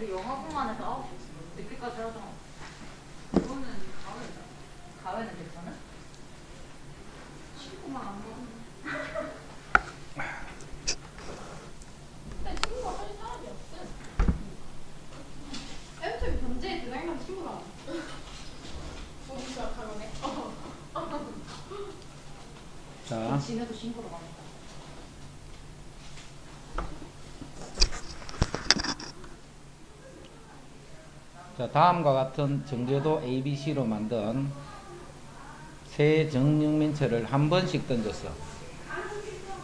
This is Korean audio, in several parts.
우리 영화공간에서 9시 늦게까지 하잖아. 그거는 가회는 괜찮아? 친구만 안 먹으면. 근데 친구가 사실 사람이 없어. 애초에 전제에 그날만 친구가 보니까 가면에. 자, 지네도 친구로 가니까. 자, 다음과 같은 정제도 ABC로 만든 세 정육면체를 한 번씩 던졌어.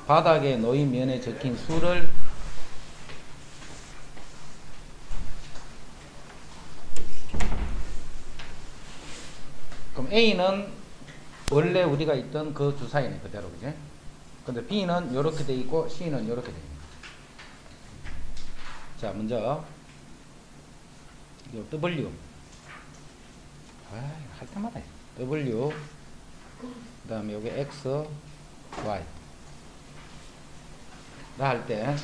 바닥에 놓인 면에 적힌 수를 그럼 A는 원래 우리가 있던 그 주사위네 그대로, 그지? 근데 B는 이렇게 돼 있고 C는 이렇게 돼 있는. 자, 먼저 요 W, 할 때마다 해. W, 그 다음에 여기 X, Y. 나 할 때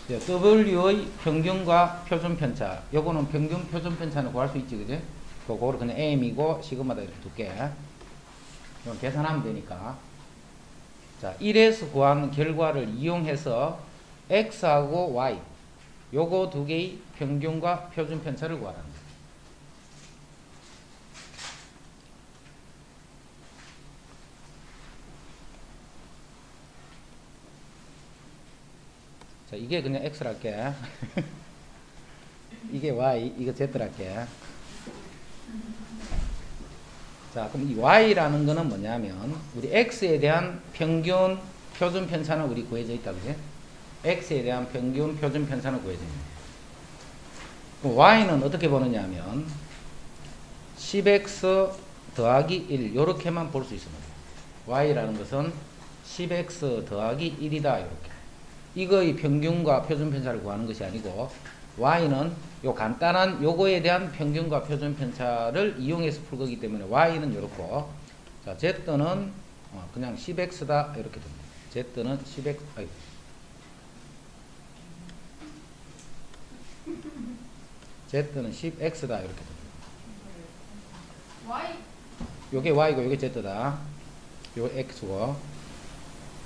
W의 평균과 표준 편차, 요거는 평균 표준 편차는 구할 수 있지, 그지? 그거를 그냥 M이고 시그마다 이렇게 둘게. 이건 계산하면 되니까. 자, 1에서 구한 결과를 이용해서 X하고 Y, 요거 두 개의 평균과 표준 편차를 구하라는 거예요. 자, 이게 그냥 X를 할게. 이게 Y, 이거 Z를 할게. 자, 그럼 이 Y라는 거는 뭐냐면, 우리 X에 대한 평균 표준 편차는 우리 구해져 있다, 그지? X에 대한 평균 표준 편차는 구해져 있는 거예요. 그럼 Y는 어떻게 보느냐 하면, 10X 더하기 1, 요렇게만 볼 수 있습니다. Y라는 것은 10X 더하기 1이다, 이렇게. 이거의 평균과 표준 편차를 구하는 것이 아니고, Y는 요 간단한 요거에 대한 평균과 표준 편차를 이용해서 풀 거기 때문에 Y는 요렇고, 자, Z는 그냥 10X다 이렇게 됩니다. Z는 10X, Z는 10X다 이렇게 됩니다. Y 요게 Y고 요게 Z다. 요 X고.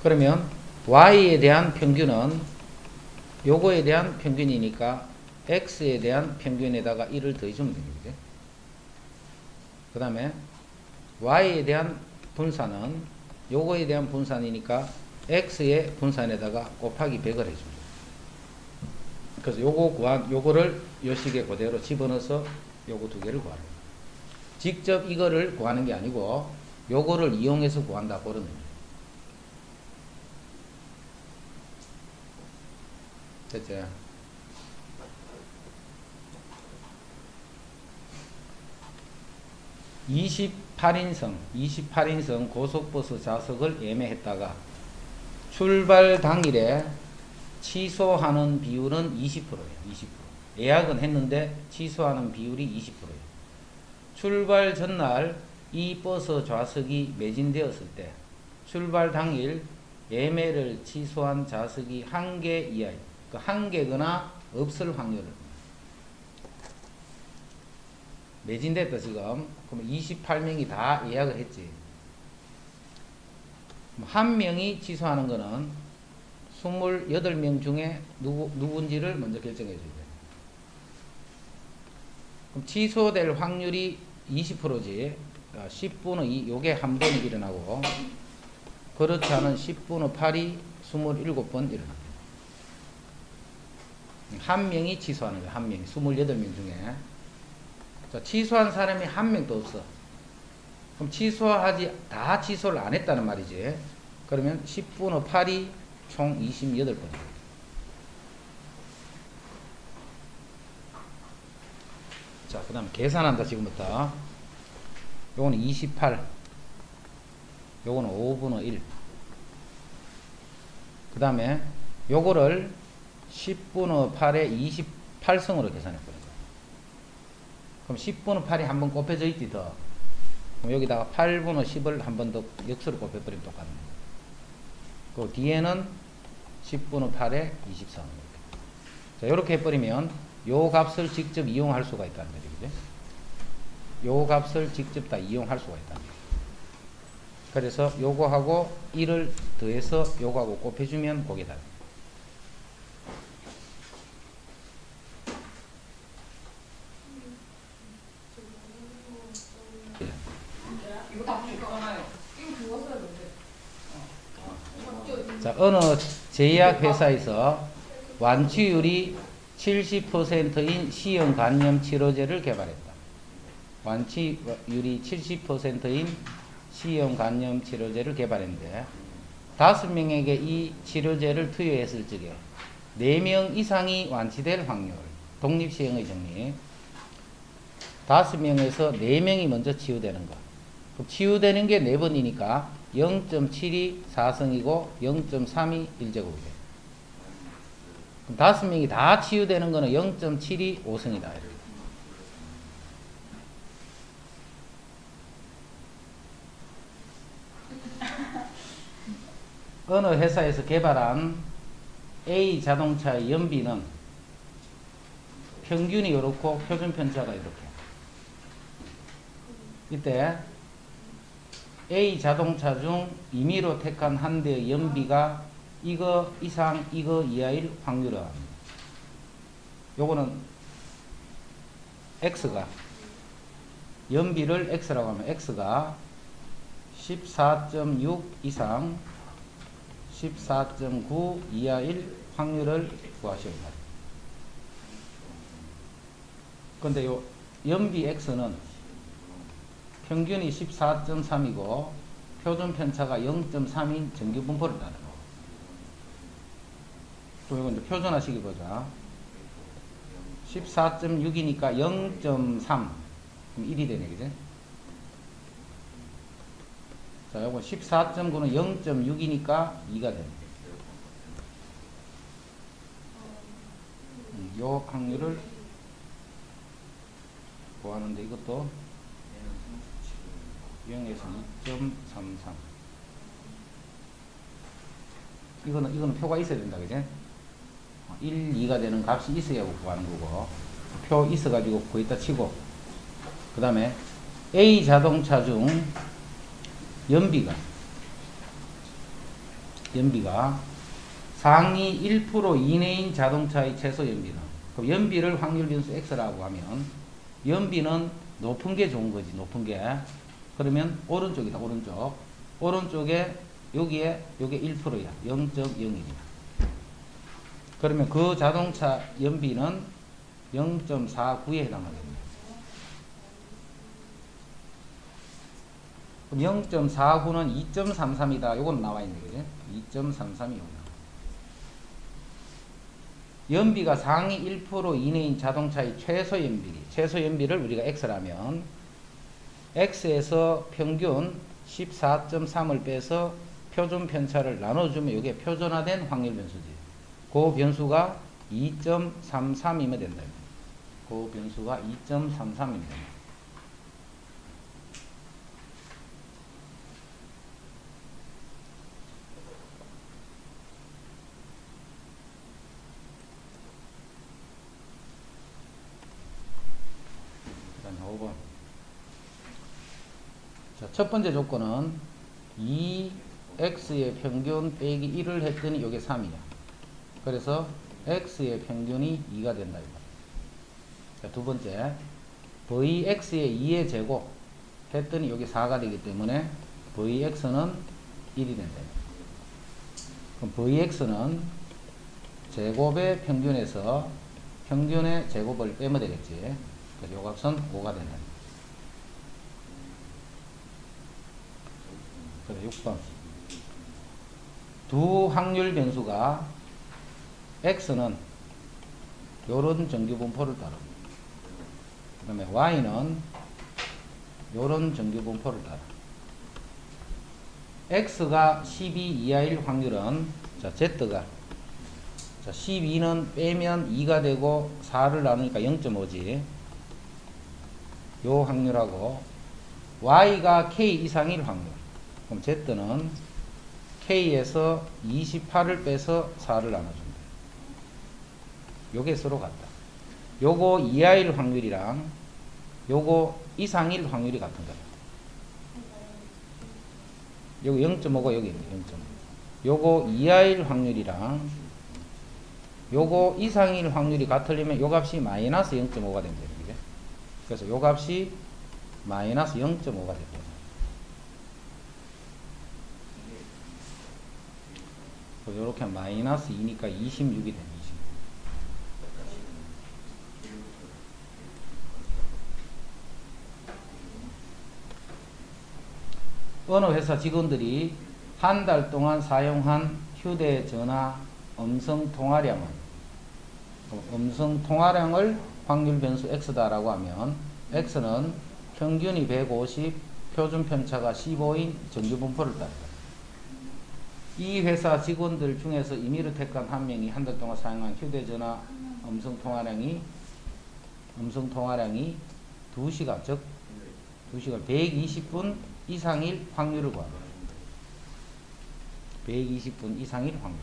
그러면 Y에 대한 평균은 요거에 대한 평균이니까 X에 대한 평균에다가 1을 더해주면 됩니다. 그 다음에 Y에 대한 분산은 요거에 대한 분산이니까 X의 분산에다가 곱하기 100을 해줍니다. 그래서 요거를 요 식에 그대로 집어넣어서 요거 두 개를 구하는 거예요. 직접 이거를 구하는 게 아니고 요거를 이용해서 구한다, 그런 의미예요. 됐죠? (28인승) 고속버스 좌석을 예매했다가 출발 당일에 취소하는 비율은 20%예요. 20%. 예약은 했는데 취소하는 비율이 20%예요. 출발 전날 이 버스 좌석이 매진되었을 때 출발 당일 예매를 취소한 좌석이 1개 이하예요. 그 1개거나 없을 확률을 매진됐다 지금. 그럼 28명이 다 예약을 했지. 한 명이 취소하는 거는 28명 중에 누군지를 먼저 결정해 줘야 돼. 그럼 취소될 확률이 20%지. 10분의 2, 요게 한 번 일어나고, 그렇지 않은 10분의 8이 27번 일어납니다. 한 명이 취소하는 거야. 한 명이. 28명 중에. 자, 취소한 사람이 한 명도 없어. 그럼 다 취소를 안 했다는 말이지. 그러면 10분의 8이 총 28번입니다. 자, 그 다음 계산한다, 지금부터. 요거는 28. 요거는 5분의 1. 그 다음에 요거를 10분의 8에 28승으로 계산해버려요. 그럼 10분의 8이 한 번 곱해져 있지, 더. 그럼 여기다가 8분의 10을 한 번 더 역수로 곱해버리면 똑같네. 그 뒤에는 10분의 8에 23. 자, 요렇게 해버리면 요 값을 직접 이용할 수가 있다는 거죠. 그죠? 요 값을 직접 다 이용할 수가 있다는 거죠. 그래서 요거하고 1을 더해서 요거하고 곱해주면 그게 다. 이거 다 붙였잖아요. 이거 그거 써야 되는데. 자, 어느 제약 회사에서 완치율이 70%인 시형 간염 치료제를 개발했다. 완치율이 70%인 시형 간염 치료제를 개발했는데 5명에게 이 치료제를 투여했을 적에 4명 이상이 완치될 확률. 독립시행의 정리. 5명에서 4명이 먼저 치유되는 거. 그럼 치유되는 게 4번이니까 0.7이 4성이고 0.3이 1제곱이에요. 그럼 5명이 다 치유되는 거는 0.7이 5성이다. 어느 회사에서 개발한 A 자동차의 연비는 평균이 이렇고 표준 편차가 이렇게. 이때 A 자동차 중 임의로 택한 한 대의 연비가 이거 이상 이거 이하일 확률은 요거는 X가 연비를 X라고 하면 X가 14.6 이상 14.9 이하일 확률을 구하시옵니다. 근데 요 연비 X는 평균이 14.3이고 표준 편차가 0.3인 정규 분포를 따르는 거. 또 이건 이제 표준화식이 보자. 14.6이니까 0.3 그럼 1이 되네, 그지? 자, 요거 14.9는 0.6이니까 2가 되네. 요 확률을 구하는데 이것도 0에서 2.33. 이거는 표가 있어야 된다, 그지? 1, 2가 되는 값이 있어야 구하는 거고, 표 있어가지고 거기다 치고, 그 다음에 A 자동차 중 연비가 상위 1% 이내인 자동차의 최소 연비는, 그럼 연비를 확률 변수 X라고 하면 연비는 높은 게 좋은 거지, 높은 게. 그러면 오른쪽이다, 오른쪽에 여기에 요게 1%야. 0.01이야. 그러면 그 자동차 연비는 0.49에 해당하겠네. 그럼 0.49는 2.33이다. 요건 나와 있네, 그지? 2.33이 오나. 연비가 상위 1% 이내인 자동차의 최소 연비를 우리가 X라면 X에서 평균 14.3을 빼서 표준 편차를 나눠주면 이게 표준화된 확률 변수지. 그 변수가 2.33이면 된다. 그 변수가 2.33이면 된다. 그 다음에 5번. 자, 첫 번째 조건은 2x의 평균 빼기 1을 했더니 이게 3이야. 그래서 x의 평균이 2가 된다. 이거. 자, 두 번째 vx의 2의 제곱 했더니 여기 4가 되기 때문에 vx는 1이 된다. 그럼 vx는 제곱의 평균에서 평균의 제곱을 빼면 되겠지. 그래서 요 값은 5가 된다. 그래, 6번. 두 확률 변수가 x는 요런 정규 분포를 따릅니다. 그 다음에 y는 요런 정규 분포를 따라. x가 12 이하일 확률은, 자, z가, 자, 12는 빼면 2가 되고 4를 나누니까 0.5지. 요 확률하고 y가 k 이상일 확률. 그럼 z는 k에서 28을 빼서 4를 나눠준다. 요게 서로 같다. 요거 이하일 확률이랑 요거 이상일 확률이 같은 거예요. 요거 0.5가 여기 있네. 0.5. 요거 이하일 확률이랑 요거 이상일 확률이 같으려면 요 값이 마이너스 0.5가 됩니다. 그죠? 그래서 요 값이 마이너스 0.5가 됩니다. 이렇게 하면 마이너스 2니까 26이 됩니다. 26. 어느 회사 직원들이 한 달 동안 사용한 휴대전화 음성 통화량을 확률 변수 x다라고 하면 x는 평균이 150, 표준 편차가 15인 정규 분포를 따른다. 이 회사 직원들 중에서 임의로 택한 한 명이 한 달 동안 사용한 휴대전화 음성 통화량이 2시간, 즉 2시간 120분 이상일 확률을 구하라. 120분 이상일 확률.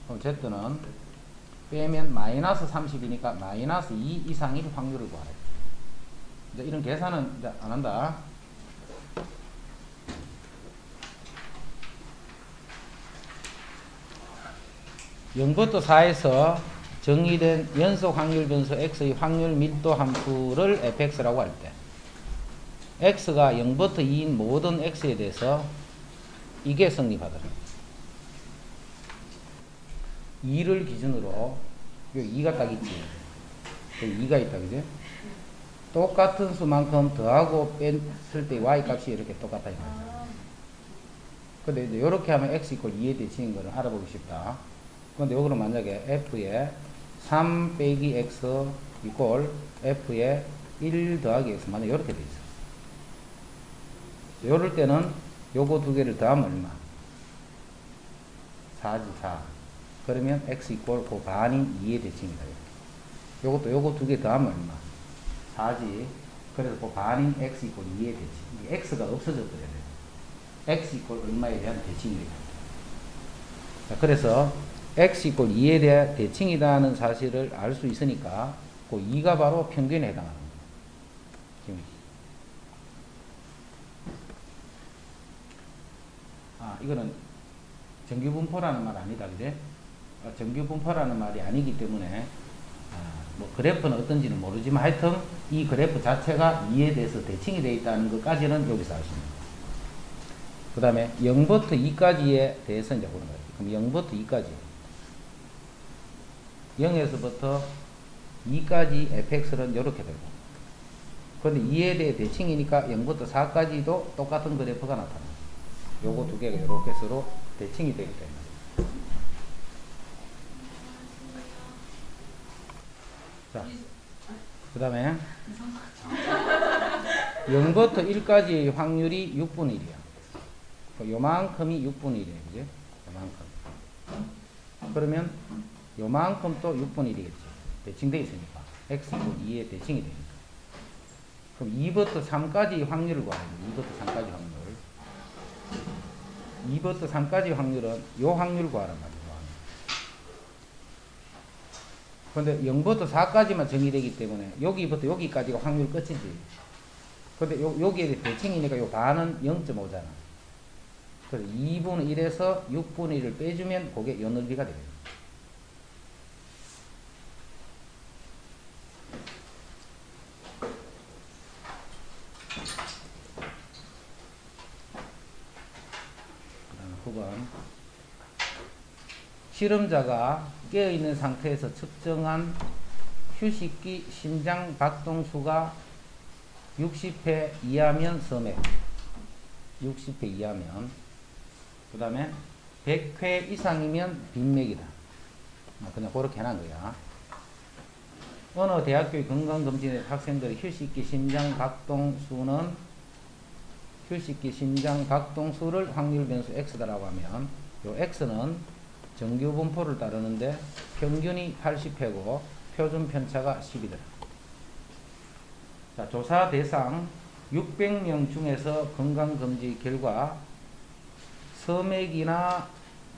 그럼 Z는 빼면 마이너스 30이니까 마이너스 2 이상일 확률을 구하라. 이제 이런 계산은 이제 안 한다. (0부터 4에서) 정의된 연속 확률 변수 x의 확률 밀도 함수를 fx라고 할 때 x가 0부터 2인 모든 x에 대해서 이게 성립하더라. 2를 기준으로 여기 2가 딱 있지. 여기 2가 있다, 그지? 똑같은 수만큼 더하고 뺐을 때 y 값이 이렇게 똑같다 이 말이야. 근데 이제 이렇게 하면 x 이퀄 2에 대칭인 거를 알아보기 쉽다. 근데 여기로 만약에 f에 3 빼기 x 이퀄 f에 1 더하기 x 만약 이렇게 돼 있어. 요럴 때는 요거 두 개를 더하면 얼마? 4지 4. 그러면 x 이퀄 그 반인 2의 대칭이다. 요것도 요거 두 개 더하면 얼마? 4지. 그래서 그 반인 x 이퀄 2의 대칭. 이게 x가 없어졌더래. x 이퀄 얼마에 대한 대칭이다. 자, 그래서 x 이퀄 2에 대한 대칭이라는 사실을 알 수 있으니까 그 2가 바로 평균에 해당하는 거예요. 지금. 이거는 정규분포라는 말 아니다, 그제? 정규분포라는 말이 아니기 때문에 뭐 그래프는 어떤지는 모르지만 하여튼 이 그래프 자체가 2에 대해서 대칭이 되어 있다는 것까지는 여기서 알 수 있는 거예요. 그 다음에 0부터 2까지에 대해서 이제 보는 거예요. 그럼 0부터 2까지 0에서부터 2까지 fx는 이렇게 되고, 그런데 2에 대해 대칭이니까 0부터 4까지도 똑같은 그래프가 나타나요. 요거 두 개가 이렇게 서로 대칭이 되기 때문에. 자, 그 다음에 0부터 1까지의 확률이 6분의 1이야. 요만큼이 6분의 1이에요. 그죠? 요만큼. 그러면 요만큼 또 6분의 1이겠지. 대칭되어 있으니까. x 2에 대칭이 되니까. 그럼 2부터 3까지 확률을 구하는 거예요. 2부터 3까지 확률. 2부터 3까지 확률은 요 확률 구하란 말이에요. 그런데 0부터 4까지만 정의되기 때문에 여기부터 여기까지가 확률 끝이지. 근데 여기에 대칭이니까 요 반은 0.5잖아. 그래서 2분의 1에서 6분의 1을 빼주면 그게 요 넓이가 되겠네. 그 다음 9번. 실험자가 깨어있는 상태에서 측정한 휴식기 심장 박동수가 60회 이하면 섬액, 60회 이하면, 그 다음에 100회 이상이면 빈맥이다. 그냥 그렇게 해놓은 거야. 어느 대학교의 건강검진에 학생들의 휴식기 심장 박동수를 확률 변수 x다라고 하면 요 x는 정규 분포를 따르는데 평균이 80회고 표준 편차가 10이더라. 자, 조사 대상 600명 중에서 건강검진 결과 섬액이나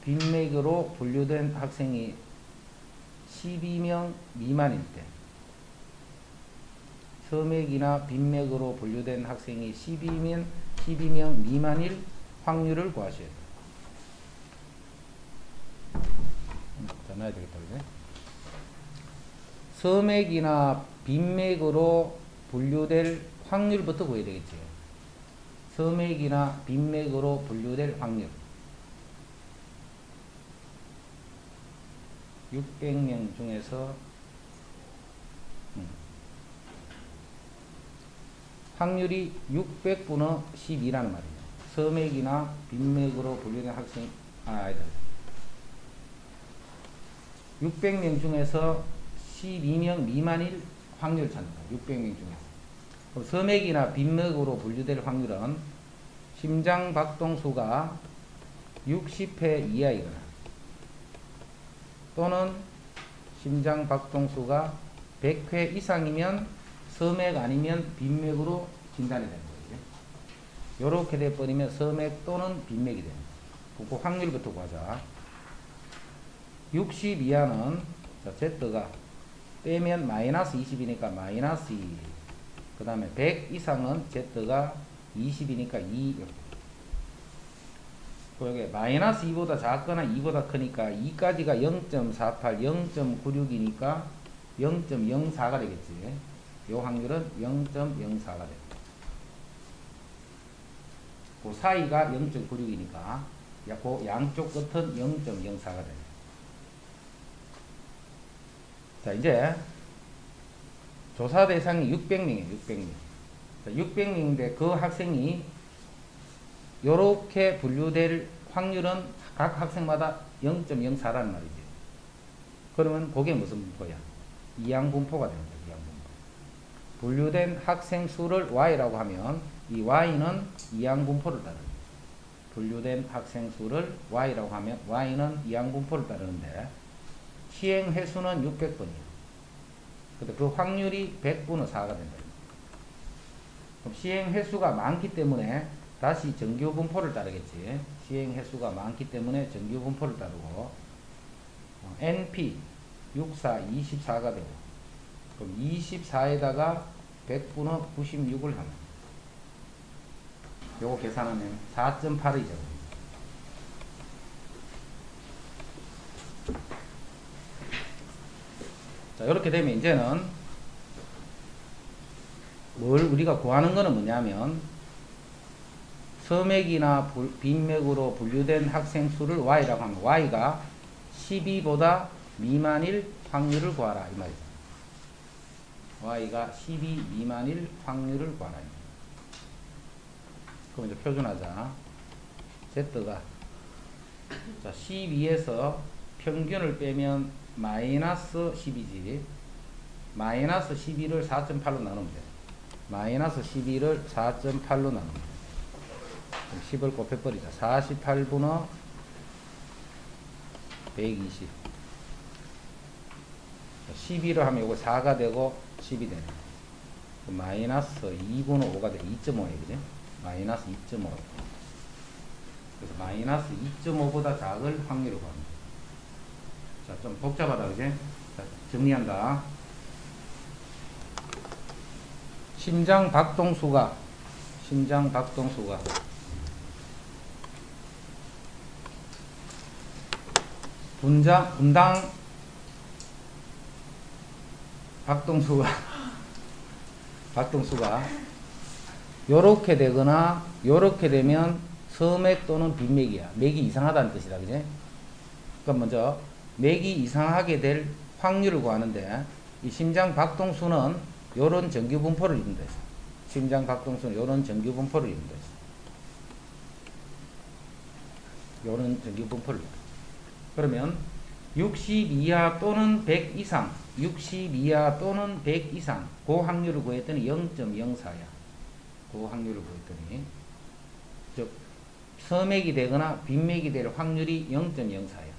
빈맥으로 분류된 학생이 12명 미만일 때, 서맥이나 빈맥으로 분류된 학생이 12명 미만일 확률을 구하셔야 돼요. 더 놔야 되겠다, 그지? 서맥이나 빈맥으로 분류될 확률부터 구해야 되겠지. 서맥이나 빈맥으로 분류될 확률. 600명 중에서 확률이 600분의 12라는 말이에요. 서맥이나 빈맥으로 분류된 학생, 아니다. 600명 중에서 12명 미만일 확률을 찾는다. 600명 중에서. 그럼 서맥이나 빈맥으로 분류될 확률은 심장 박동수가 60회 이하이거나 또는 심장 박동수가 100회 이상이면 서맥 아니면 빈맥으로 진단이 되는 거예요. 요렇게 돼버리면 서맥 또는 빈맥이 됩니다. 그 확률부터 구하자. 60 이하는 Z가 빼면 마이너스 20이니까 마이너스 2. 그 다음에 100 이상은 Z가 20이니까 2. 여기 마이너스 2보다 작거나 2보다 크니까 2까지가 0.48, 0.96이니까 0.04가 되겠지. 요 확률은 0.04가 됩니다. 그 사이가 0.96이니까 그 양쪽 끝은 0.04가 됩니다. 자, 이제 조사 대상이 600명이에요. 600명. 600명인데 그 학생이 요렇게 분류될 확률은 각 학생마다 0.04라는 말이지. 그러면 그게 무슨 분포야? 이항분포가 됩니다. 이항분포. 분류된 학생 수를 Y라고 하면 이 Y는 이항분포를 따릅니다. 분류된 학생 수를 Y라고 하면 Y는 이항분포를 따르는데 시행 횟수는 600번이에요. 근데 그 확률이 100분의 4가 된다. 그럼 시행 횟수가 많기 때문에 다시 정규 분포를 따르겠지. 시행 횟수가 많기 때문에 정규 분포를 따르고 NP 64 24가 되고 그럼 24에다가 100분의 96을 하면 요거 계산하면 4.8이죠. 자, 이렇게 되면 이제는 뭘 우리가 구하는 거는 뭐냐면 서맥이나 빈맥으로 분류된 학생 수를 Y라고 하면 Y가 12보다 미만일 확률을 구하라 이 말이죠. Y가 12 미만일 확률을 구하라. 그럼 이제 표준하자. Z가 자 12에서 평균을 빼면 마이너스 10이지. 마이너스 12를 4.8로 나누면 돼. 마이너스 12를 4.8로 나누면 돼. 10을 곱해버리자. 48분의 120. 12를 하면 이거 4가 되고 10이 되네. 마이너스 2분의 5가 돼. 2.5에 그래? 마이너스 2.5. 그래서 마이너스 2.5보다 작을 확률을 구합니다. 자, 좀 복잡하다, 그지? 자, 정리한다. 심장 박동수가 분당 박동수가 요렇게 되거나 요렇게 되면 서맥 또는 빈맥이야. 맥이 이상하다는 뜻이다, 그지? 그럼 먼저 맥이 이상하게 될 확률을 구하는데 이 심장 박동수는 요런 정규 분포를 이룬다 했어. 심장 박동수는 요런 정규 분포를 이룬다 했어. 요런 정규 분포를. 그러면 60 이하 또는 100 이상, 60 이하 또는 100 이상 그 확률을 구했더니 0.04야. 그 확률을 구했더니 즉 서맥이 되거나 빈맥이 될 확률이 0.04야.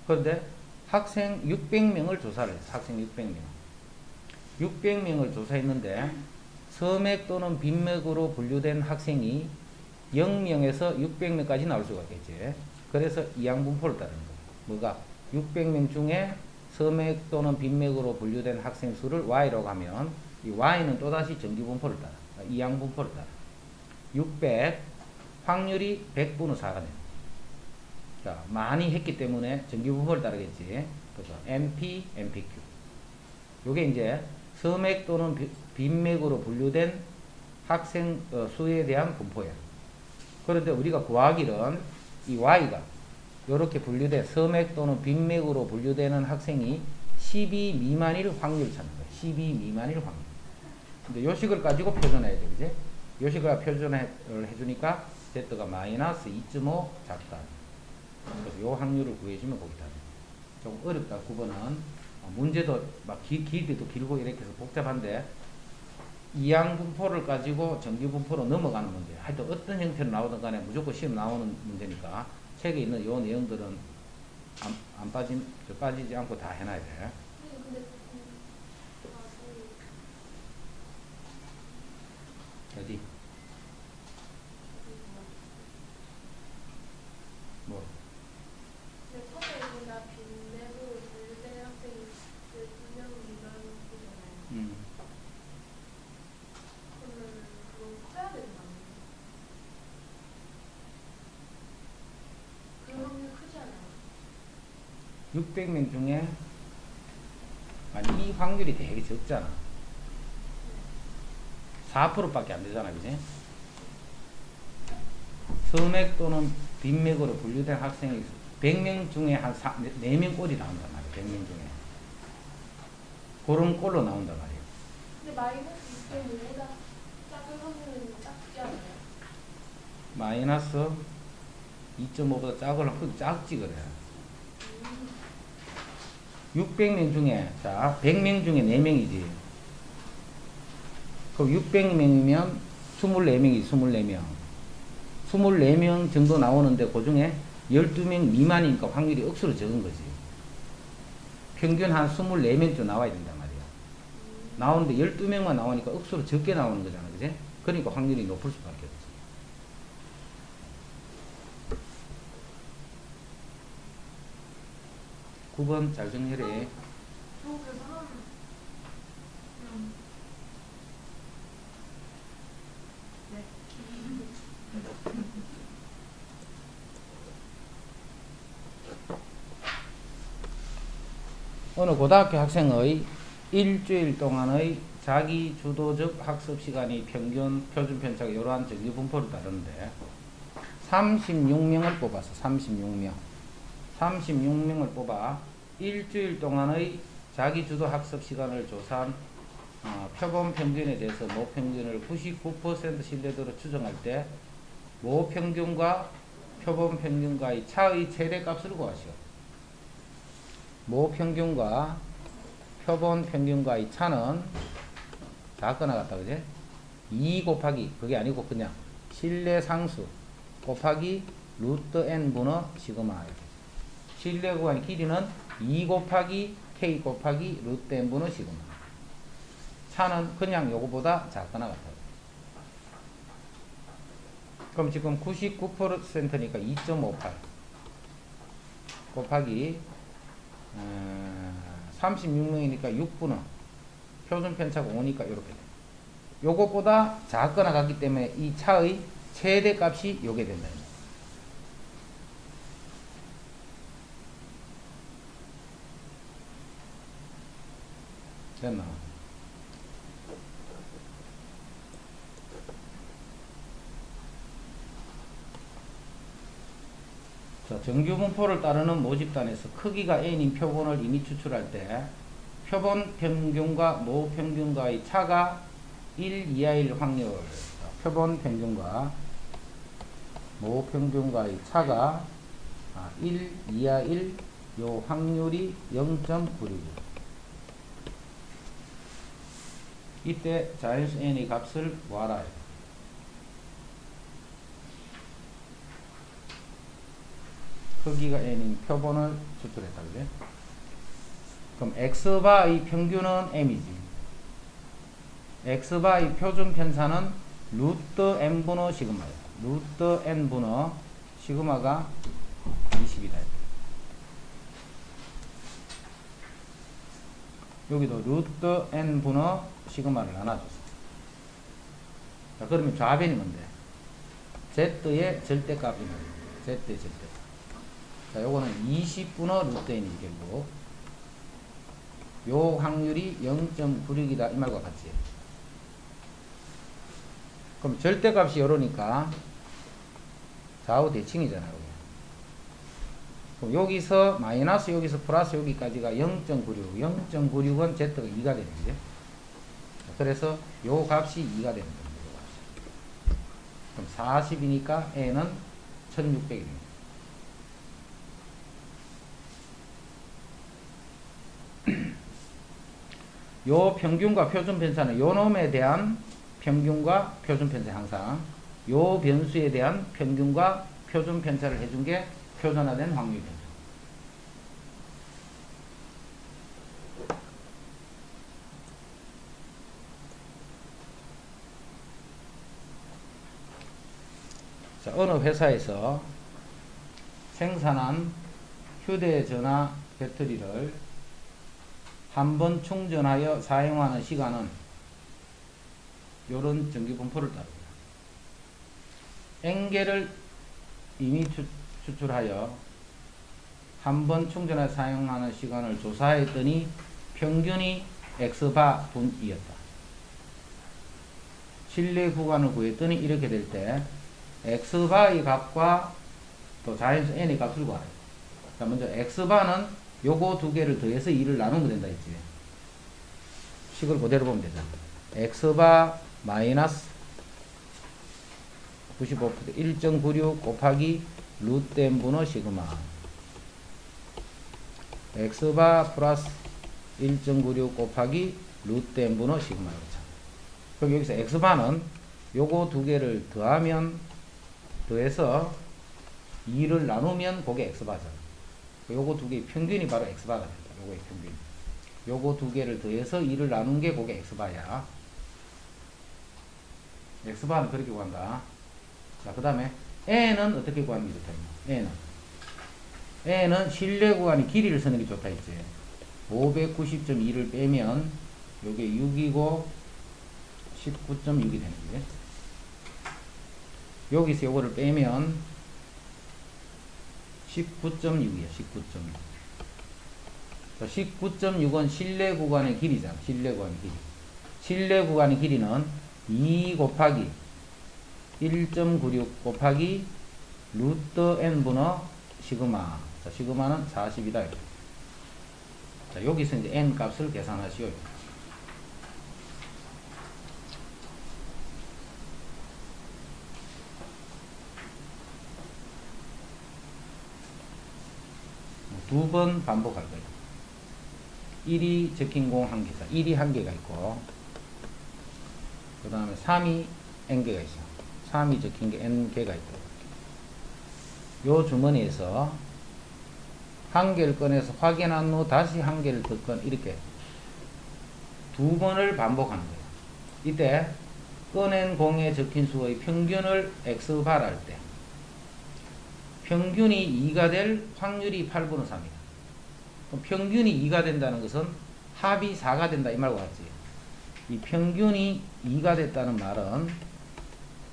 그런데 학생 600명을 조사를 했어. 학생 600명. 600명을 조사했는데 서맥 또는 빈맥으로 분류된 학생이 0명에서 600명까지 나올 수가 있겠지. 그래서 이항분포를 따르는 거야. 뭐가? 600명 중에 서맥 또는 빈맥으로 분류된 학생 수를 y라고 하면 이 y는 또다시 정규분포를 따라 이항분포를 따라 600 확률이 100분의 4가 됩니다. 자, 많이 했기 때문에 정규분포를 따르겠지. 그래서 NP, NPQ. 요게 이제 서맥 또는 빈맥으로 분류된 학생 수에 대한 분포야. 그런데 우리가 구하기는 이 y가 이렇게 분류된 서맥 또는 빈맥으로 분류되는 학생이 12 미만일 확률을 찾는 거야. 12 미만일 확률. 근데 요식을 가지고 표준해야 돼. 그지? 요식을 표준을 해주니까 Z가 마이너스 2.5 작다. 그래서 요 확률을 구해주면 거기다. 조금 어렵다. 9번은. 문제도 막 길이도 길고 이렇게 해서 복잡한데 이항분포를 가지고 정규분포로 넘어가는 문제. 하여튼 어떤 형태로 나오든 간에 무조건 시험 나오는 문제니까 책에 있는 요 내용들은 빠지지 않고 다 해놔야 돼. 근데 어디? 뭐? 근데 서백보다 빈맥으로 분류된 학생이 12명 미만이잖아요. 그러면 그건 커야 되는 거 아니에요? 그 확률 크지 않아요? 600명 중에 아니 이 확률이 되게 적잖아. 4%밖에 안 되잖아. 그지? 서맥 또는 빈맥으로 분류된 학생이 100명 중에 한 4명 꼴이 나온단 말이야. 100명 중에. 그런 꼴로 나온단 말이야. 근데 마이너스 2.5보다 작은 확률은 작지 않아요? 마이너스 2.5보다 작지 그래. 600명 중에 자 100명 중에 4명이지. 그럼 600명이면 24명이지. 24명 24명 정도 나오는데 그 중에 12명 미만이니까 확률이 억수로 적은 거지. 평균 한 24명쯤 나와야 된단 말이야. 나오는데 12명만 나오니까 억수로 적게 나오는 거잖아. 그지? 그러니까 확률이 높을 수밖에 없어. 9번 잘 정리해. 저 그래서 한 그냥 네. 어느 고등학교 학생의 일주일 동안의 자기 주도적 학습 시간이 평균 표준 편차가 이러한 정규 분포를 따르는데 36명을 뽑았어. 36명을 뽑아 일주일 동안의 자기 주도 학습 시간을 조사한 표본 평균에 대해서 모 평균을 99% 신뢰도로 추정할 때 모 평균과 표본 평균과의 차의 최대값을 구하시오. 모 평균과 표본 평균과의 차는 작거나 같다. 그지? 2 곱하기 그게 아니고 그냥 신뢰 상수 곱하기 루트 n 분의 시그마. 신뢰 구간의 길이는 2 곱하기 k 곱하기 루트 n 분의 시그마. 차는 그냥 요거보다 작거나 같아요. 그럼 지금 99%니까 2.58 곱하기 36명이니까 6분의 표준 편차가 5니까 이렇게 돼. 요것보다 작거나 같기 때문에 이 차의 최대값이 요게 된다. 됐나? 자, 정규분포를 따르는 모집단에서 크기가 n인 표본을 이미 추출할 때 표본 평균과 모 평균과의 차가 1 이하일 확률. 표본 평균과 모 평균과의 차가 1 이하일 요 확률이 0.969. 이때 자연수 n의 값을 구하라. 크기가 n인 표본을 추출했다. 그래? 그럼 x바의 평균은 m이지. x바의 표준 편차는 루트 n분의 시그마야. 루트 n분의 시그마가 20이다. 여기도 루트 n 분의 시그마를 나눠줬어. 자, 그러면 좌변이 뭔데? z의 절대값이면 z의 절대값. 자, 요거는 20분의 루트 n이 결국 요 확률이 0.96이다 이 말과 같지. 그럼 절대값이 요러니까 좌우 대칭이잖아요. 여기. 그럼 여기서 마이너스 여기서 플러스 여기까지가 0.96 0.96은 z가 2가 되는 거죠. 그래서 요 값이 2가 되는 겁니다. 그럼 40이니까 n은 1600입니다. 요 평균과 표준 편차는 요 놈에 대한 평균과 표준 편차 항상 요 변수에 대한 평균과 표준 편차를 해준 게 표준화된 확률 변수. 자, 어느 회사에서 생산한 휴대전화 배터리를 한 번 충전하여 사용하는 시간은 요런 전기 분포를 따릅니다. N개를 이미 추출하여 한 번 충전하여 사용하는 시간을 조사했더니 평균이 X바 분이었다. 실내 구간을 구했더니 이렇게 될 때 X바의 값과 또 자연수 N의 값을 구하라. 자, 먼저 X바는 요거 두 개를 더해서 2를 나누면 된다 했지. 식을 그대로 보면 되잖아. X바 마이너스 95% 1.96 곱하기 루트 n 분의 시그마 X바 플러스 1.96 곱하기 루트 n 분의 시그마. 그럼 여기서 X바는 요거 두 개를 더해서 2를 나누면 그게 X바잖아. 요거 두 개의 평균이 바로 X바가 된다. 요거의 평균. 요거 두 개를 더해서 2를 나눈 게 그게 X바야. X바는 그렇게 구한다. 자, 그 다음에 N은 어떻게 구하는 게 좋다? N은 실내 구간의 길이를 쓰는 게 좋다 했지. 590.2를 빼면 요게 6이고 19.6이 되는 거지. 여기서 요거를 빼면 19.6이야. 19.6. 자, 19.6은 실내 구간의 길이잖아. 실내 구간의 길이. 실내 구간의 길이는 2 곱하기 1.96 곱하기 루트 n 분의 시그마. 자, 시그마는 40이다. 자, 여기서 이제 n 값을 계산하시오. 두 번 반복할 거예요. 1이 적힌 공 1개다. 1이 1개가 있고, 그 다음에 3이 n개가 있어. 3이 적힌 게 n개가 있고. 요 주머니에서 1개를 꺼내서 확인한 후 다시 1개를 더 꺼내. 이렇게 두 번을 반복하는 거예요. 이때 꺼낸 공에 적힌 수의 평균을 X바를 할 때, 평균이 2가 될 확률이 8분의 3이다. 그럼 평균이 2가 된다는 것은 합이 4가 된다 이 말과 같지. 이 평균이 2가 됐다는 말은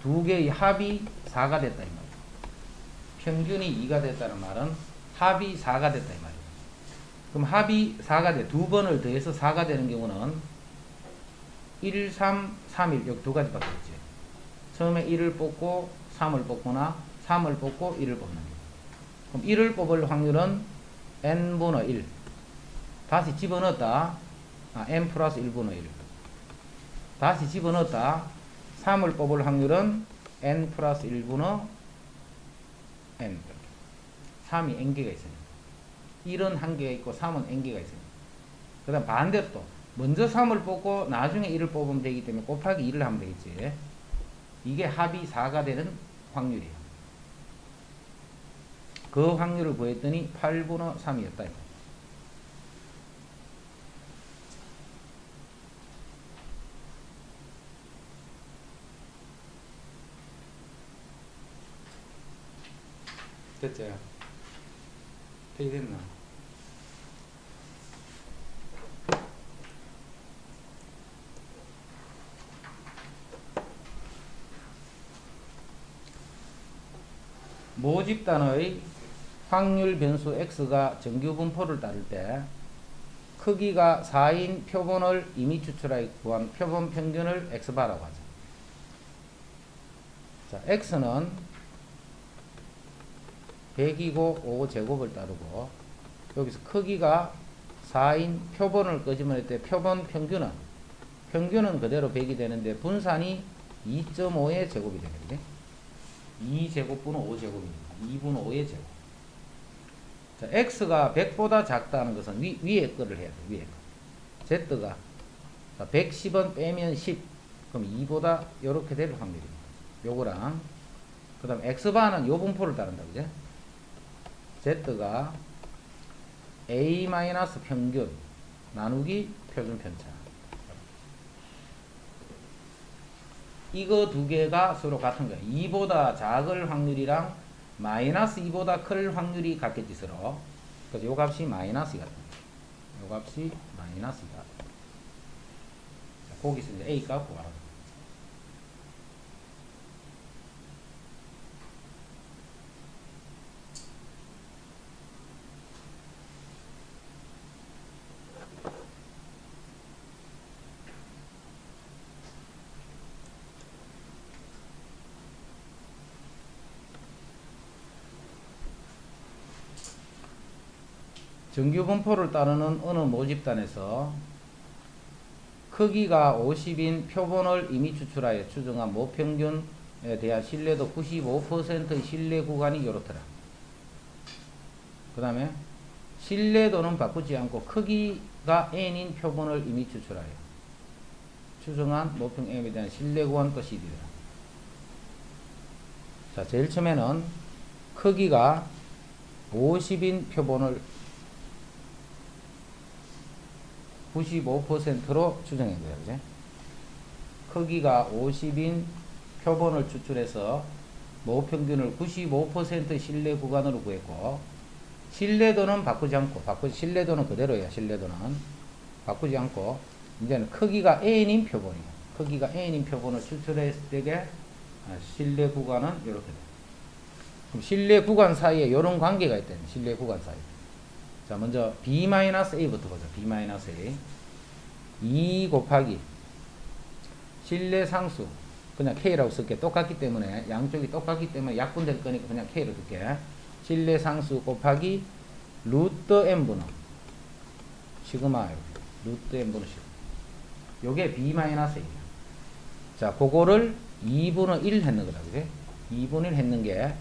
두 개의 합이 4가 됐다 이 말이야. 평균이 2가 됐다는 말은 합이 4가 됐다 이 말이야. 그럼 합이 4가 돼. 두 번을 더해서 4가 되는 경우는 1, 3, 3, 1 여기 두 가지밖에 없지. 처음에 1을 뽑고 3을 뽑거나 3을 뽑고 1을 뽑는 거예요. 그럼 1을 뽑을 확률은 n분의 1. 다시 집어넣었다. n 플러스 1분의 1. 다시 집어넣었다. 3을 뽑을 확률은 n 플러스 1분의 n. 3이 n개가 있으니까. 1은 1개가 있고 3은 n개가 있으니까. 그 다음 반대로 또 먼저 3을 뽑고 나중에 1을 뽑으면 되기 때문에 곱하기 2를 하면 되겠지. 이게 합이 4가 되는 확률이에요. 그 확률을 구했더니 8분의 3이었다. 됐죠? 되게 됐나? 모집단의 확률 변수 x가 정규 분포를 따를 때 크기가 4인 표본을 이미 추출하여 구한 표본 평균을 x바라고 하죠. 자, x는 100이고 5제곱을 따르고 여기서 크기가 4인 표본을 끄집어낼 때 표본 평균은 그대로 100이 되는데 분산이 2.5의 제곱이 되겠네. 2제곱분은 5제곱이니까 2분의 5의 제곱. 자, x가 100보다 작다는 것은 위에 거를 해야 돼. 위에 거. z가 110은 빼면 10. 그럼 2보다 이렇게 될 확률입니다. 요거랑 그 다음 x바는 요 분포를 따른다. 그죠? z가 a- 평균 나누기 표준 편차. 이거 두 개가 서로 같은 거야. 2보다 작을 확률이랑 마이너스 2보다 클 확률이 같겠지 서로. 그래서 요 값이 마이너스 같은 거야. 요 값이 마이너스다. 거기서 이제 a 값 구하라. 정규 분포를 따르는 어느 모집단에서 크기가 50인 표본을 이미 추출하여 추정한 모평균에 대한 신뢰도 95%의 신뢰 구간이 이렇더라. 그 다음에 신뢰도는 바꾸지 않고 크기가 n인 표본을 이미 추출하여 추정한 모평 m에 대한 신뢰 구간 또 CD더라. 자, 제일 처음에는 크기가 50인 표본을 95%로 추정한 거예요. 그죠? 크기가 50인 표본을 추출해서 모평균을 95% 신뢰 구간으로 구했고, 신뢰도는 바꾸지 않고, 신뢰도는 그대로예요. 신뢰도는 바꾸지 않고, 이제는 크기가 n인 표본이에요. 크기가 n인 표본을 추출했을 때에 신뢰 구간은 이렇게 돼요. 그럼 신뢰 구간 사이에 이런 관계가 있다는 신뢰 구간 사이에. 자, 먼저 b-a부터 보자. b-a 2 곱하기 신뢰 상수 그냥 k라고 쓸게. 똑같기 때문에 양쪽이 똑같기 때문에 약분될 거니까 그냥 k로 쓸게. 신뢰 상수 곱하기 루트 n분의 시그마 루트 n분의 시그마. 요게 b-a야. 자, 그거를 2분의 1 했는 거다. 그지? 2분의 1 했는 게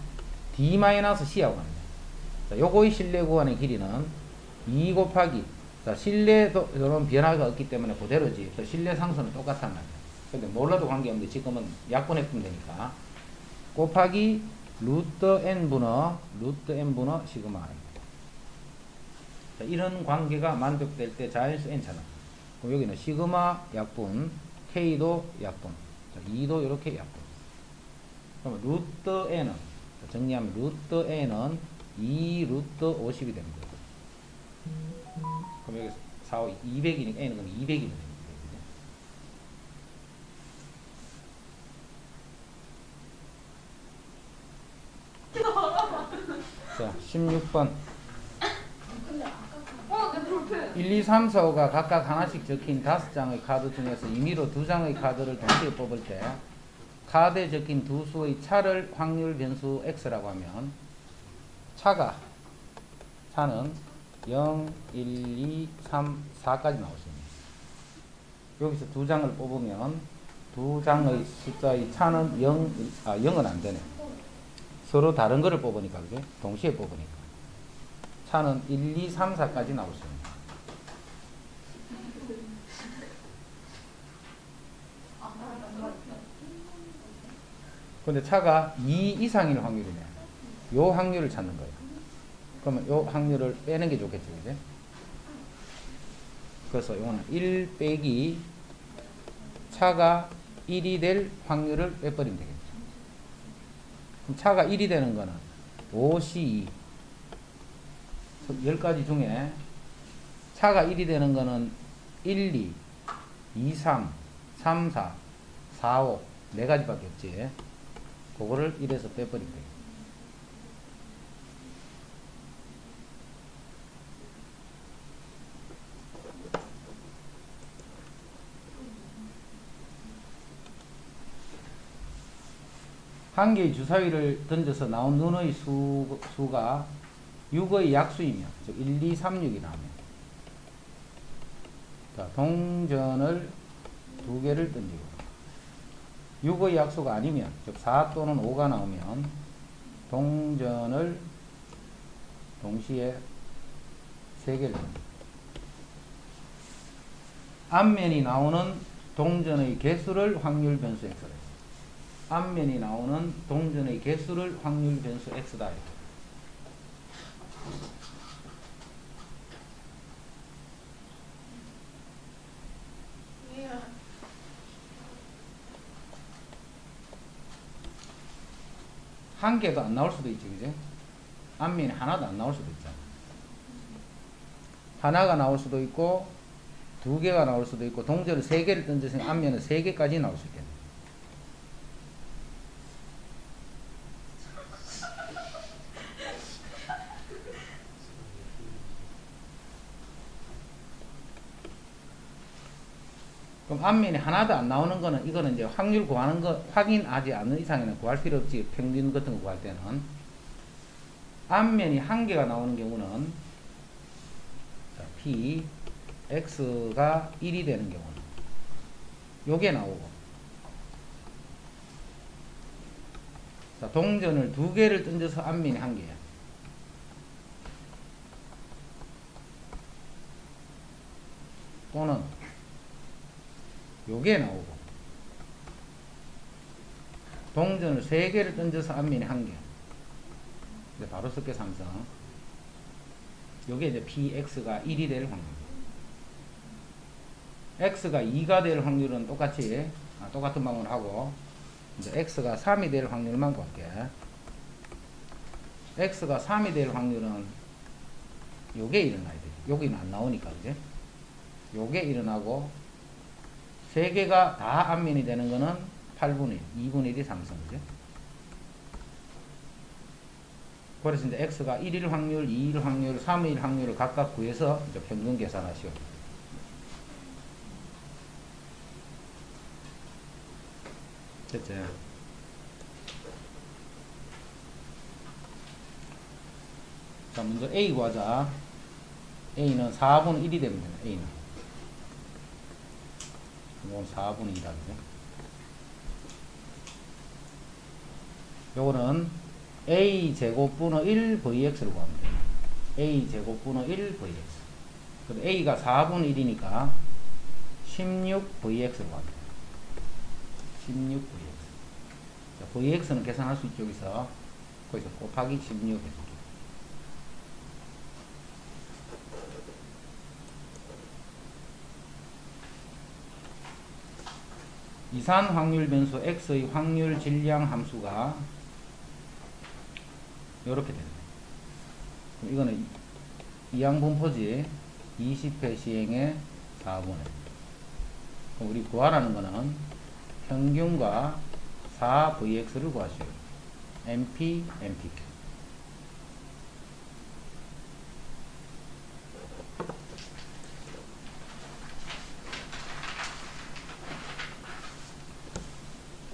d-c하고 가는 거야. 자, 요거의 신뢰 구간의 길이는 2 곱하기, 자, 신뢰도, 이런 변화가 없기 때문에 그대로지. 또 신뢰 상수는 똑같단 말이야. 근데 몰라도 관계없는데 지금은 약분해보면 되니까. 곱하기 루트 n분의 시그마. 자, 이런 관계가 만족될 때 자연수 n차다. 그럼 여기는 시그마 약분, k도 약분, 자, 2도 이렇게 약분. 그럼 루트 n은, 자, 정리하면 루트 n은 2 루트 50이 되는 거예요. 그럼 여기 4, 5, 200이니까 n은 그럼 200이면 됩니다. 자, 16번. 내 볼펜. 1, 2, 3, 4, 5가 각각 하나씩 적힌 5장의 카드 중에서 임의로 2장의 카드를 동시에 뽑을 때 카드에 적힌 두 수의 차를 확률 변수 x라고 하면 차는 0, 1, 2, 3, 4까지 나오십니다. 여기서 2장을 뽑으면 2장의 숫자의 차는 0은 안 되네. 서로 다른 거를 뽑으니까, 그죠? 동시에 뽑으니까. 차는 1, 2, 3, 4까지 나오십니다. 근데 차가 2 이상일 확률이네. 요 확률을 찾는 거예요. 그러면 요 확률을 빼는 게 좋겠죠, 그죠? 그래서 이거는 1 빼기 차가 1이 될 확률을 빼버리면 되겠죠. 그럼 차가 1이 되는 거는 5C2. 10가지 중에 차가 1이 되는 거는 1, 2, 2, 3, 3, 4, 4, 5. 4가지밖에 없지. 그거를 1에서 빼버리면 돼요. 한 개의 주사위를 던져서 나온 눈의 수가 6의 약수이면, 즉 1, 2, 3, 6이 나오면, 자, 동전을 2개를 던지고 6의 약수가 아니면, 즉 4 또는 5가 나오면 동전을 동시에 3개를 던집니다. 앞면이 나오는 동전의 개수를 확률 변수 x라 했어요. 앞면이 나오는 동전의 개수를 확률 변수 x다. 예. 한 개도 안 나올 수도 있지, 그지? 앞면이 하나도 안 나올 수도 있잖아. 하나가 나올 수도 있고, 2개가 나올 수도 있고, 동전을 3개를 던졌으니 앞면은 3개까지 나올 수 있겠네. 그럼 앞면이 하나도 안 나오는 거는, 이거는 이제 확률 구하는 거, 확인하지 않는 이상에는 구할 필요 없지. 평균 같은 거 구할 때는. 앞면이 한 개가 나오는 경우는, 자, P, X가 1이 되는 경우는, 요게 나오고. 자, 동전을 2개를 던져서 앞면이 한 개야. 또는, 요게 나오고, 동전을 3개를 던져서 앞면이 한 개. 이제 바로 쓸게, 삼성. 요게 이제 PX가 1이 될 확률. X가 2가 될 확률은 똑같이, 똑같은 방법을 하고, 이제 X가 3이 될 확률만 구할게. X가 3이 될 확률은 요게 일어나야 돼. 여기는 안 나오니까, 그지? 요게 일어나고, 3개가 다 앞면이 되는 거는 8분의 1, 2분의 1이 삼성, 그죠? 그래서 이제 X가 1일 확률, 2일 확률, 3일 확률을 각각 구해서 이제 평균 계산하시오. 됐죠? 자, 먼저 A 구하자. A는 4분의 1이 되면 되네, A는. 이건 4분의 2다. 요거는 A 제곱분의 1 VX를 구하면 돼요. A 제곱분의 1 VX. 그럼 A가 4분의 1이니까 16 VX를 구하면 돼요. 16 VX. 자, VX는 계산할 수 있죠, 여기서. 거기서 곱하기 16 해줄게요. 이산 확률 변수 x의 확률 질량 함수가 이렇게 되네. 그럼 이거는 이항분포지 20회 시행의 4분의. 그럼 우리 구하라는 거는 평균과 4vx를 구하시오. np, npq.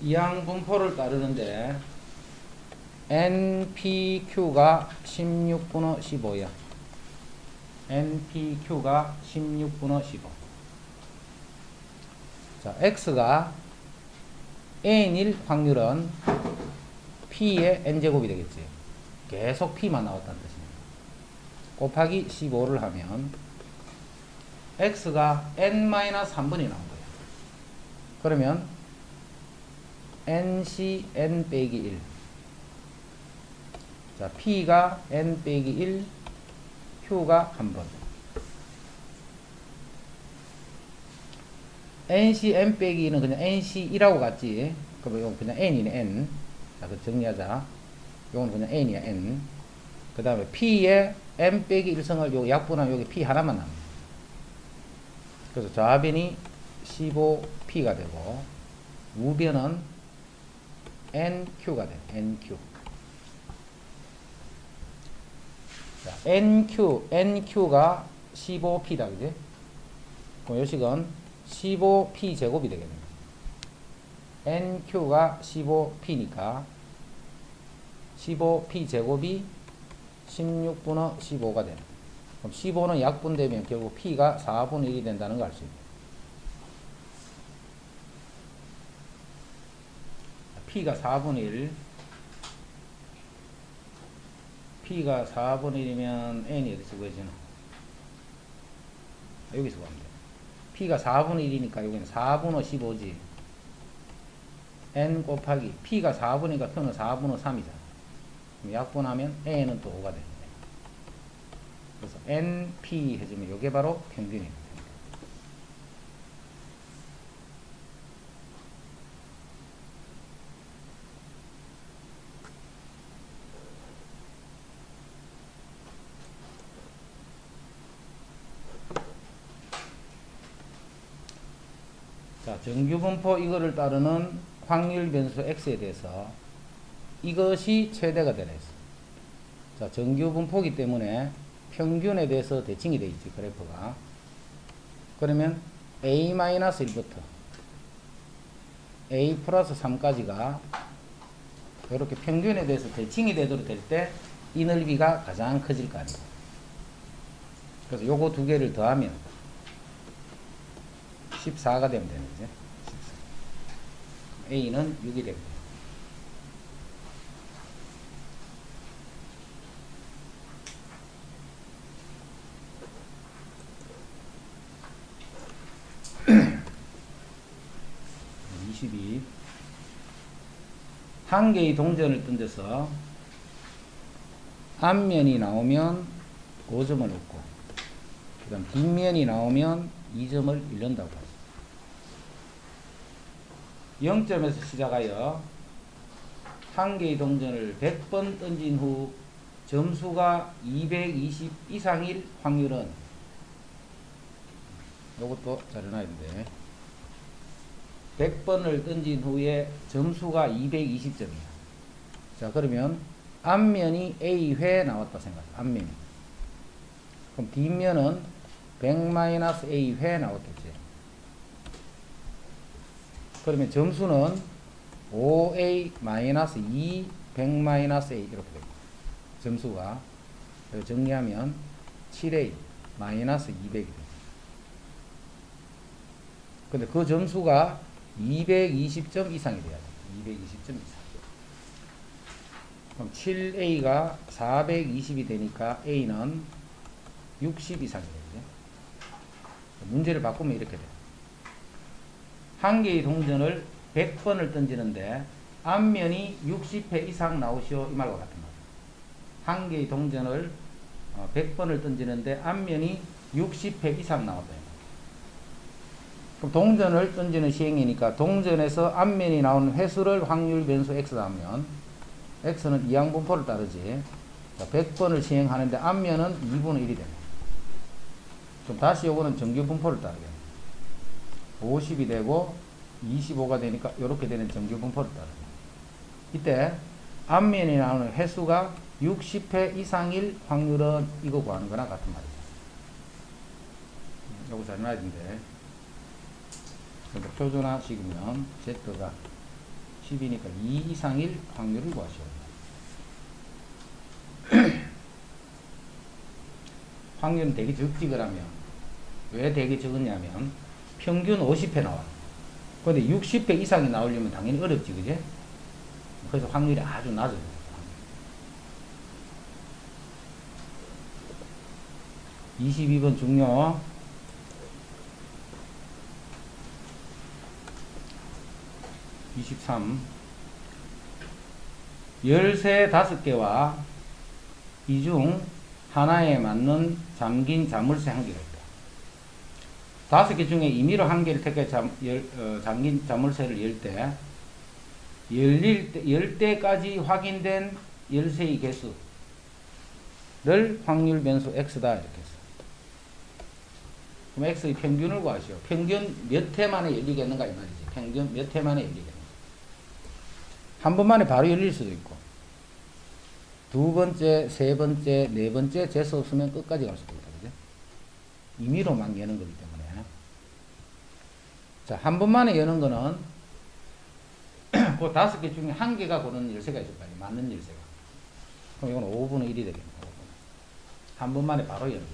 이항분포를 따르는데 NPQ가 16분의 15야. NPQ가 16분의 15. 자, X가 N일 확률은 P의 N제곱이 되겠지. 계속 P만 나왔다는 뜻입니다. 곱하기 15를 하면 X가 N-3분이 나온 거예요. 그러면 NC N 빼기 1. 자, P가 N 빼기 1, Q가 1번. NC N 빼기 1은 그냥 NC1하고 같지. 그러면 이건 그냥 N이네, N. 자, 그 정리하자. 이건 그냥 N이야, N. 그 다음에 P에 N 빼기 1성을 요 약분하면 여기 P 하나만 남니다. 그래서 좌변이 15P가 되고, 우변은 NQ가 돼. NQ. 자, NQ가 15P다. 그지? 그럼 요식은 15P 제곱이 되겠네. NQ가 15P니까 15 p 제곱이 16분의 15가 되는. 그럼 15는 약분되면 결국 p가 4분의 1이 된다는 걸 알 수 있습니다. p가 4분의 1, p가 4분의 1이면 n이 어디서 구해지나? 여기서 구하면 돼. p가 4분의 1이니까 여기는 4분의 15지. n 곱하기 p가 4분이니까 표는 4분의 3이잖아. 그럼 약분하면 n은 또 5가 됩니다. 그래서 np 해주면 이게 바로 평균입니다. 자, 정규분포 이거를 따르는 확률 변수 x에 대해서 이것이 최대가 되라 했어. 자, 정규분포이기 때문에 평균에 대해서 대칭이 되어 있지, 그래프가. 그러면 a-1부터 a 플러스 3까지가 이렇게 평균에 대해서 대칭이 되도록 될 때 이 넓이가 가장 커질 거 아니에요. 그래서 요거 두 개를 더하면 14가 되면 되는 거죠. 14. a는 6이 됩니다. 한 개의 동전을 던져서 앞면이 나오면 5점을 얻고 그 다음 뒷면이 나오면 2점을 잃는다고 하죠. 0점에서 시작하여 한 개의 동전을 100번 던진 후 점수가 220 이상일 확률은, 이것도 잘 해놔야 되는데, 100번을 던진 후에 점수가 220점이야. 자, 그러면 앞면이 A회 나왔다 생각해. 앞면이. 그럼 뒷면은 100-A회 나왔겠지. 그러면 점수는 5A-2 100-A 이렇게 되고, 점수가 정리하면 7A-200이 되죠. 근데 그 점수가 220점 이상이 돼야 돼. 220점 이상. 그럼 7A가 420이 되니까 A는 60 이상이 되죠. 문제를 바꾸면 이렇게 돼. 한 개의 동전을 100번을 던지는데 앞면이 60회 이상 나오시오, 이 말과 같은 말이에요. 한 개의 동전을 100번을 던지는데 앞면이 60회 이상 나왔다. 그럼 동전을 던지는 시행이니까 동전에서 앞면이 나오는 횟수를 확률 변수 x다 하면 x는 이항분포를 따르지. 자, 100번을 시행하는데 앞면은 2분의 1이 됩니다. 그럼 다시 요거는 정규분포를 따르게. 50이 되고 25가 되니까 이렇게 되는 정규분포를 따릅니다. 이때 앞면이 나오는 횟수가 60회 이상일 확률은 이거 구하는 거나 같은 말이죠. 요거 잘 놔야 되는데, 표준화식이면 Z가 10이니까 2 이상일 확률을 구하셔야 돼요. 확률은 되게 적지. 그러면 왜 되게 적었냐면 평균 50회 나와. 근데 60회 이상이 나오려면 당연히 어렵지, 그제? 그래서 확률이 아주 낮아요. 22번 중요. 열쇠 5개와 이 중 하나에 맞는 잠긴 자물쇠 1개가 있다. 5개 중에 임의로 1개를 택해 잠긴 자물쇠를 열 때까지 확인된 열쇠의 개수를 확률 변수 x다 이렇게 했어. 그럼 x의 평균을 구하시오. 평균 몇 회 만에 열리겠는가 이 말이지. 평균 몇 회 만에 열리겠는가. 한 번만에 바로 열릴 수도 있고, 두 번째, 세 번째, 네 번째 재수 없으면 끝까지 갈 수도 있다. 그죠? 임의로만 여는 거기 때문에. 자, 한 번만에 여는 거는 그 5개 중에 1개가 고르는 열쇠가 있을 거 아니에요. 맞는 열쇠가. 그럼 이건 5분의 1이 되겠네. 한 번 만에 바로 열기.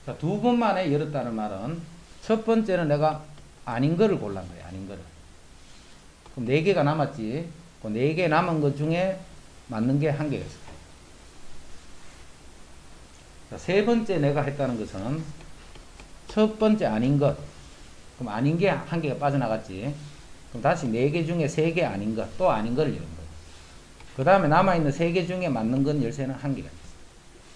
자, 두 번 만에 열었다는 말은 첫 번째는 내가 아닌 거를 골란 거예요. 아닌 거를. 그럼 4개가 남았지. 그 4개 남은 것 중에 맞는 게 1개가 있어요. 자, 세 번째 내가 했다는 것은 첫 번째 아닌 것. 그럼 아닌 게 1개가 빠져나갔지. 그럼 다시 4개 중에 3개 아닌 것, 또 아닌 거를 열은 거예요. 그 다음에 남아있는 3개 중에 맞는 건 열쇠는 1개가 있어요.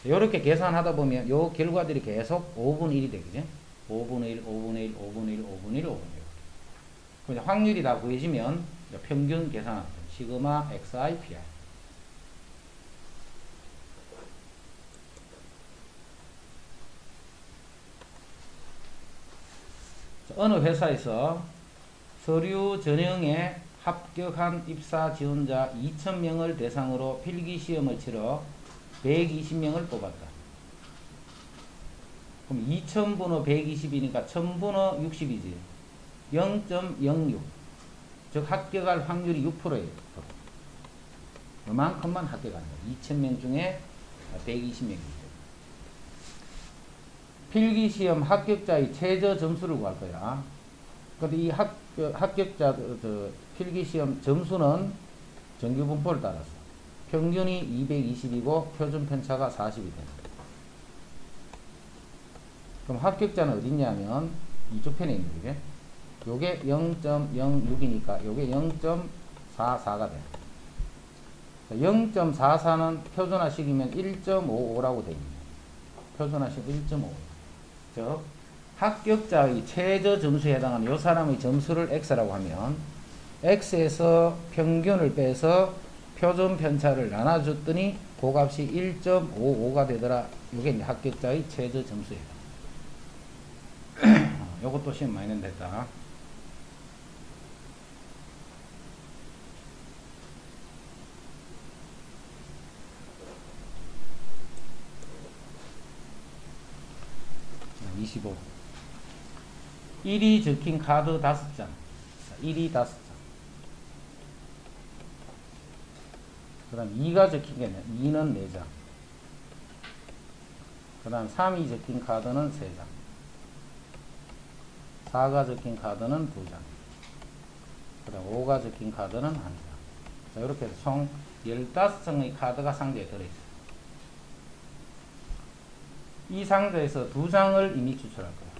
이렇게 계산하다 보면 요 결과들이 계속 5분의 1이 되겠지. 5분의 1, 5분의 1, 5분의 1, 5분의 1, 5분의 1. 그럼 확률이 다 구해지면 평균 계산하면 돼요. 시그마 xi pi. 어느 회사에서 서류 전형에 합격한 입사 지원자 2,000명을 대상으로 필기시험을 치러 120명을 뽑았다. 그럼 2,000분의 120이니까 1,000분의 60이지. 0.06. 즉 합격할 확률이 6%예요. 그만큼만 합격하는 거예요. 2,000명 중에 120명이죠. 필기시험 합격자의 최저 점수를 구할 거야. 근데 이 합격자 필기시험 점수는 정규분포를 따라서 평균이 220이고 표준 편차가 40이 됩니다. 그럼 합격자는 어디 있냐면 이쪽 편에 있는 거게. 요게 0.06이니까 요게 0.44가 돼요. 0.44는 표준화식이면 1.55라고 되어 있네요. 표준화식 1.5. 즉 합격자의 최저 점수에 해당하는 요 사람의 점수를 x라고 하면 x에서 평균을 빼서 표준 편차를 나눠줬더니 그 값이 1.55가 되더라. 이게 이제 합격자의 최저 점수예요. 요것도 시험 많이 낸다. 25. 1이 적힌 카드 5장. 1이 5장. 그 다음 2가 적힌 게 2는 4장. 그 다음 3이 적힌 카드는 3장. 4가 적힌 카드는 2장. 그 다음 5가 적힌 카드는 1장. 자, 이렇게 해서 총 15장의 카드가 상자에 들어있어요. 이 상자에서 2장을 이미 추출할 거예요.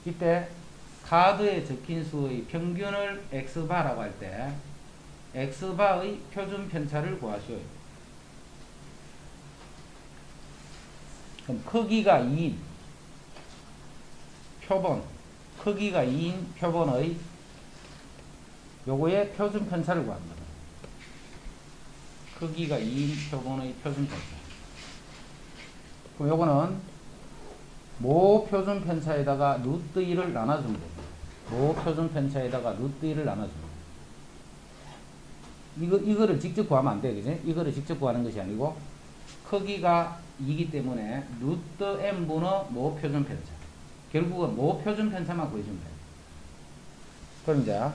이때 카드에 적힌 수의 평균을 x바라고 할 때 x바의 표준 편차를 구하시오. 그럼 크기가 2인 표본, 크기가 2인 표본의 요거의 표준 편차를 구합니다. 크기가 2인 표본의 표준 편차. 그럼 요거는 모 표준 편차에다가 루트 2를 나눠주면 됩니다. 모 표준 편차에다가 루트 2를 나눠줍니다. 이거를 직접 구하면 안 돼, 그지? 이거를 직접 구하는 것이 아니고, 크기가 2이기 때문에 루트 n분의 모 표준 편차. 결국은 모 표준 편차만 구해주면 돼요. 그럼 이제,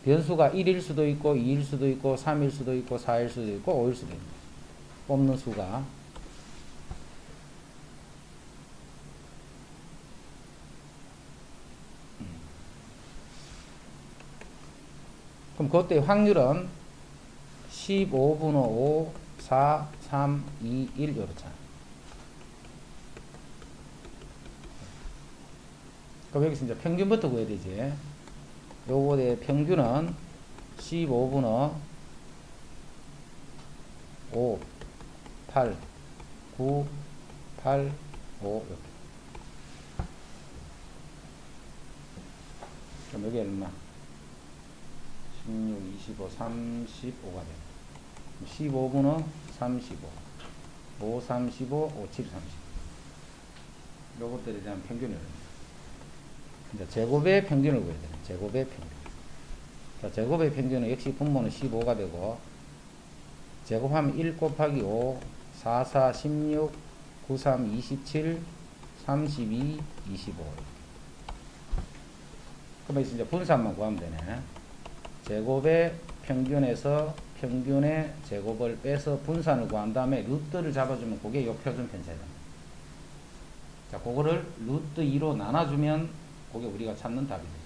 변수가 1일 수도 있고, 2일 수도 있고, 3일 수도 있고, 4일 수도 있고, 5일 수도 있습니다. 뽑는 수가. 그럼 그때 확률은 15분의 5, 4, 3, 2, 1 이렇잖아. 그럼 여기서 이제 평균부터 구해야 되지. 요거의 평균은 15분의 5, 8, 9, 8, 5 이렇게. 그럼 여기 얼마? 16, 25, 35가 돼. 15분의 35, 5, 35, 5, 7, 30. 요것들에 대한 평균을. 이제 제곱의 평균을 구해야 돼. 제곱의 평균. 자, 제곱의 평균은 역시 분모는 15가 되고, 제곱하면 1 곱하기 5, 4, 4, 16, 9, 3, 27, 32, 25. 그러면 이제 분산만 구하면 되네. 제곱의 평균에서 평균의 제곱을 빼서 분산을 구한 다음에 루트를 잡아주면 그게 요 표준 편차이다. 자, 그거를 루트 2로 나눠주면 그게 우리가 찾는 답이 되죠.